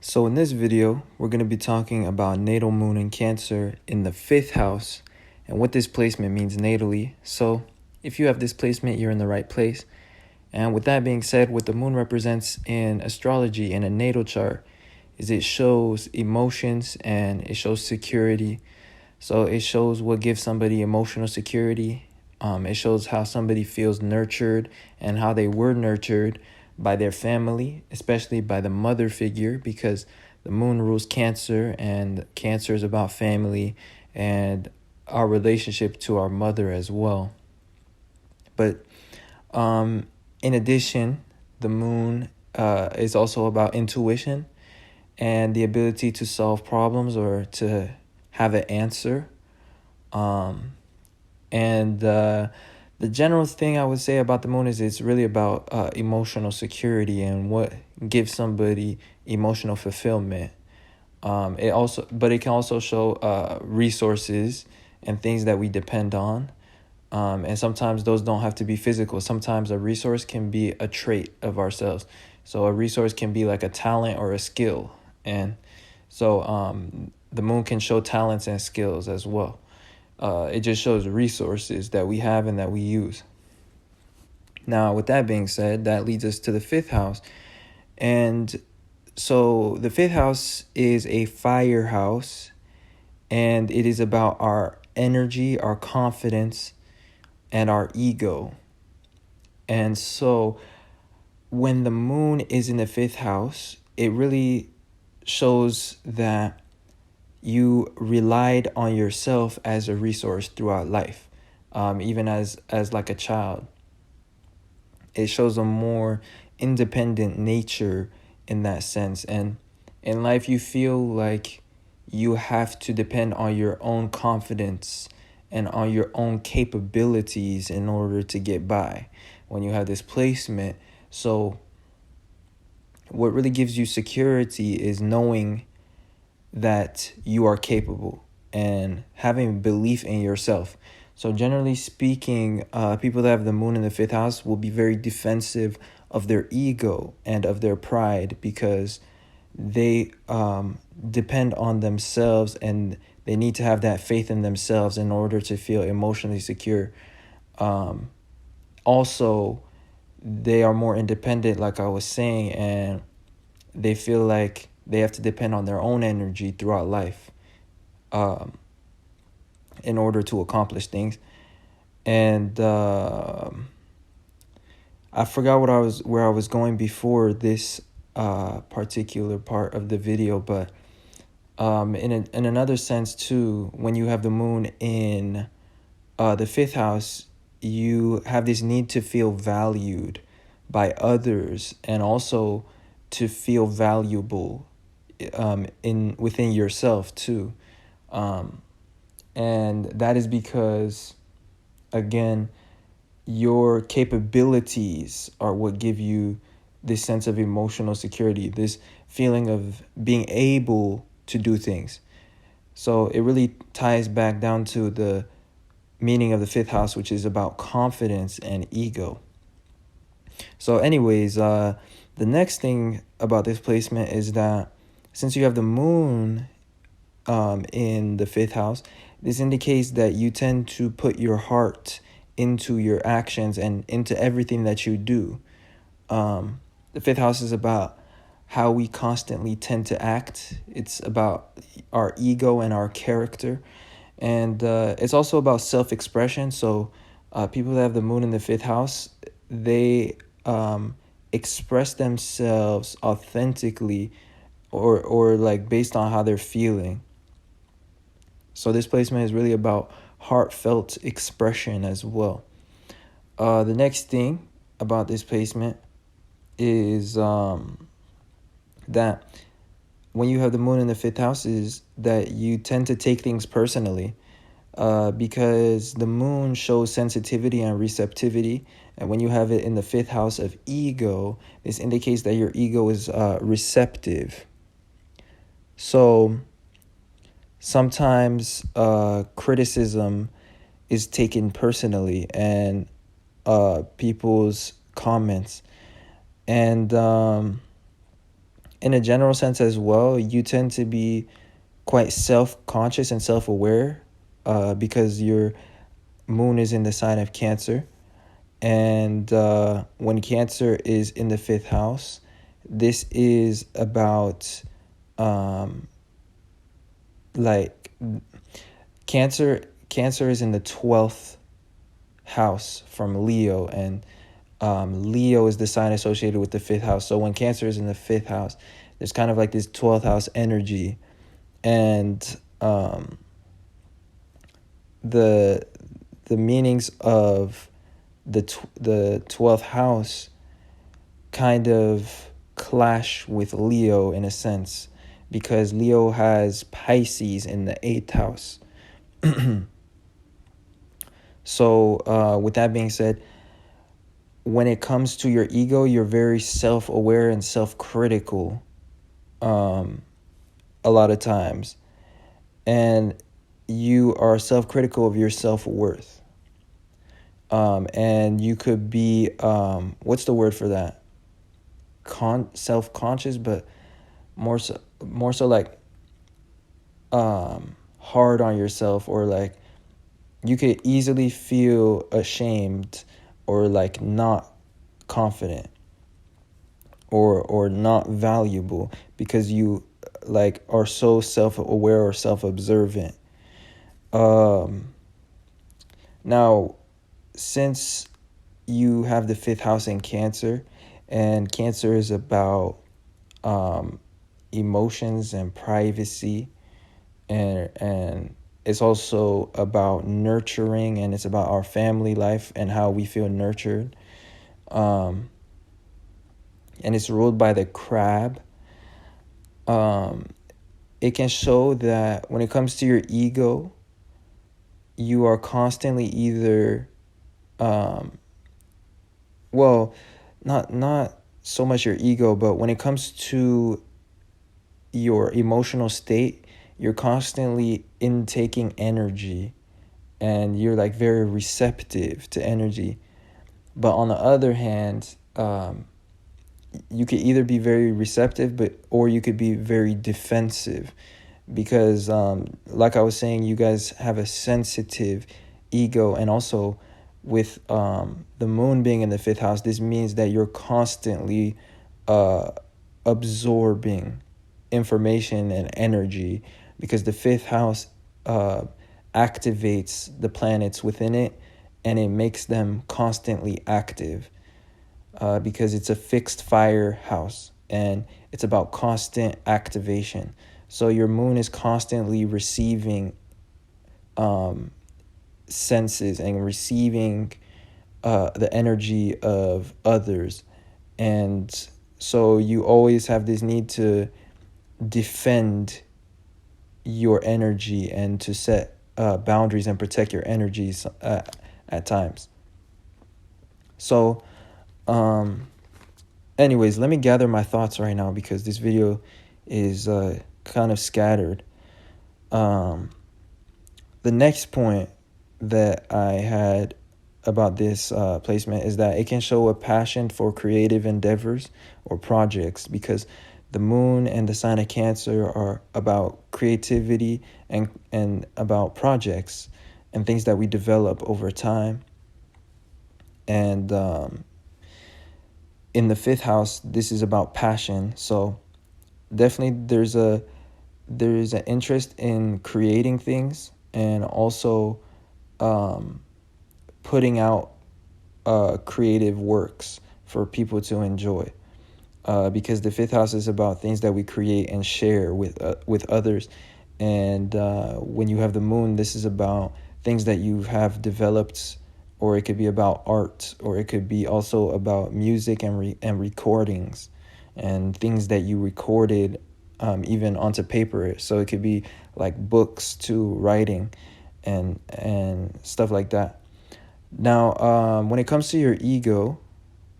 So in this video, we're going to be talking about natal moon in Cancer in the 5th house and what this placement means natally. So if you have this placement, you're in the right place. And with that being said, what the moon represents in astrology in a natal chart is it shows emotions and it shows security. So it shows what gives somebody emotional security. It shows how somebody feels nurtured and how they were nurtured by their family, especially by the mother figure, because the moon rules Cancer, and Cancer is about family and our relationship to our mother as well. But in addition, the moon is also about intuition and the ability to solve problems or to have an answer. The general thing I would say about the moon is it's really about emotional security and what gives somebody emotional fulfillment. But it can also show resources and things that we depend on. And sometimes those don't have to be physical. Sometimes a resource can be a trait of ourselves. So a resource can be like a talent or a skill. And so the moon can show talents and skills as well. It just shows resources that we have and that we use. Now, with that being said, that leads us to the 5th house. And so the 5th house is a fire house, and it is about our energy, our confidence, and our ego. And so when the moon is in the 5th house, it really shows that you relied on yourself as a resource throughout life, even as like a child. It shows a more independent nature in that sense. And in life, you feel like you have to depend on your own confidence and on your own capabilities in order to get by when you have this placement. So what really gives you security is knowing that you are capable and having belief in yourself. So generally speaking, people that have the moon in the 5th house will be very defensive of their ego and of their pride because they depend on themselves and they need to have that faith in themselves in order to feel emotionally secure. Also, they are more independent, like I was saying, and they feel like they have to depend on their own energy throughout life in order to accomplish things. And I forgot where I was going before this particular part of the video, but in another sense too, when you have the moon in the 5th house, you have this need to feel valued by others and also to feel valuable within yourself too. And that is because, again, your capabilities are what give you this sense of emotional security, this feeling of being able to do things. So it really ties back down to the meaning of the 5th house, which is about confidence and ego. So anyways, the next thing about this placement is that since you have the moon in the 5th house, this indicates that you tend to put your heart into your actions and into everything that you do. The 5th house is about how we constantly tend to act. It's about our ego and our character. And it's also about self-expression. So people that have the moon in the 5th house, they express themselves authentically or like based on how they're feeling. So this placement is really about heartfelt expression as well. The next thing about this placement is that when you have the moon in the 5th house is that you tend to take things personally because the moon shows sensitivity and receptivity. And when you have it in the 5th house of ego, this indicates that your ego is receptive. So sometimes criticism is taken personally and people's comments. And in a general sense as well, you tend to be quite self-conscious and self-aware, because your moon is in the sign of Cancer. And when Cancer is in the fifth house, this is about like Cancer is in the 12th house from Leo, and Leo is the sign associated with the fifth house. So when Cancer is in the fifth house, there's kind of like this 12th house energy, and the meanings of the 12th house kind of clash with Leo in a sense, because Leo has Pisces in the 8th house. So with that being said, when it comes to your ego, you're very self-aware and self-critical a lot of times, and you are self-critical of your self-worth. And you could be what's the word for that? Self-conscious, but more so like hard on yourself, or like you could easily feel ashamed, or like not confident, or not valuable, because you like are so self-aware or self-observant. Now, since you have the fifth house in Cancer, and Cancer is about emotions and privacy, and it's also about nurturing, and it's about our family life and how we feel nurtured. And it's ruled by the crab. It can show that when it comes to your ego, you are constantly either well, not so much your ego, but when it comes to your emotional state, you're constantly intaking energy, and you're like very receptive to energy. But on the other hand, you could either be very receptive, or you could be very defensive, because like I was saying, you guys have a sensitive ego, and also with the moon being in the fifth house, this means that you're constantly absorbing information and energy, because the fifth house activates the planets within it, and it makes them constantly active, because it's a fixed fire house, and it's about constant activation. So your moon is constantly receiving senses and receiving the energy of others. And so you always have this need to defend your energy and to set boundaries and protect your energies at times. So anyways, let me gather my thoughts right now, because this video is kind of scattered. The next point that I had about this placement is that it can show a passion for creative endeavors or projects, because the moon and the sign of Cancer are about creativity and about projects and things that we develop over time. And in the fifth house, this is about passion. So definitely there is an interest in creating things, and also putting out creative works for people to enjoy, because the fifth house is about things that we create and share with others. And when you have the moon, this is about things that you have developed, or it could be about art, or it could be also about music and recordings, and things that you recorded even onto paper. So it could be like books to writing and stuff like that. Now, when it comes to your ego,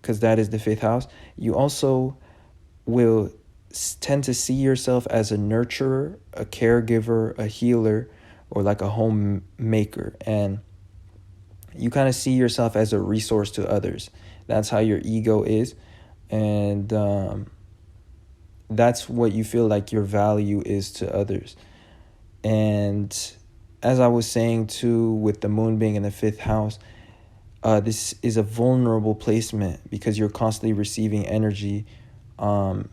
because that is the fifth house, you also will tend to see yourself as a nurturer, a caregiver, a healer, or like a homemaker. And you kind of see yourself as a resource to others. That's how your ego is. And that's what you feel like your value is to others. And as I was saying too, with the moon being in the 5th house, this is a vulnerable placement because you're constantly receiving energy, and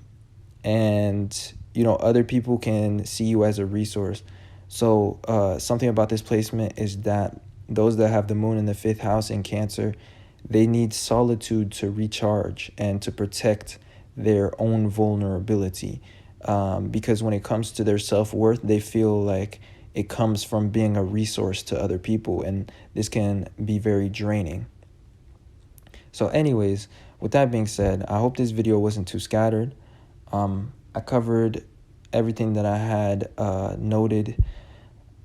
other people can see you as a resource. So something about this placement is that those that have the moon in the 5th house in Cancer, they need solitude to recharge and to protect their own vulnerability, because when it comes to their self-worth, they feel like it comes from being a resource to other people, and this can be very draining. So anyways, with that being said, I hope this video wasn't too scattered. I covered everything that I had noted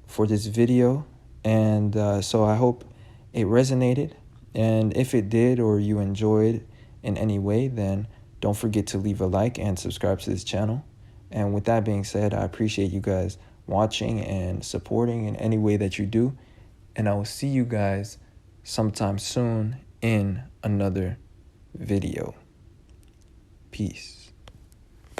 for this video, and so I hope it resonated. And if it did, or you enjoyed in any way, then don't forget to leave a like and subscribe to this channel. And with that being said, I appreciate you guys watching and supporting in any way that you do. And I will see you guys sometime soon in another video. Peace.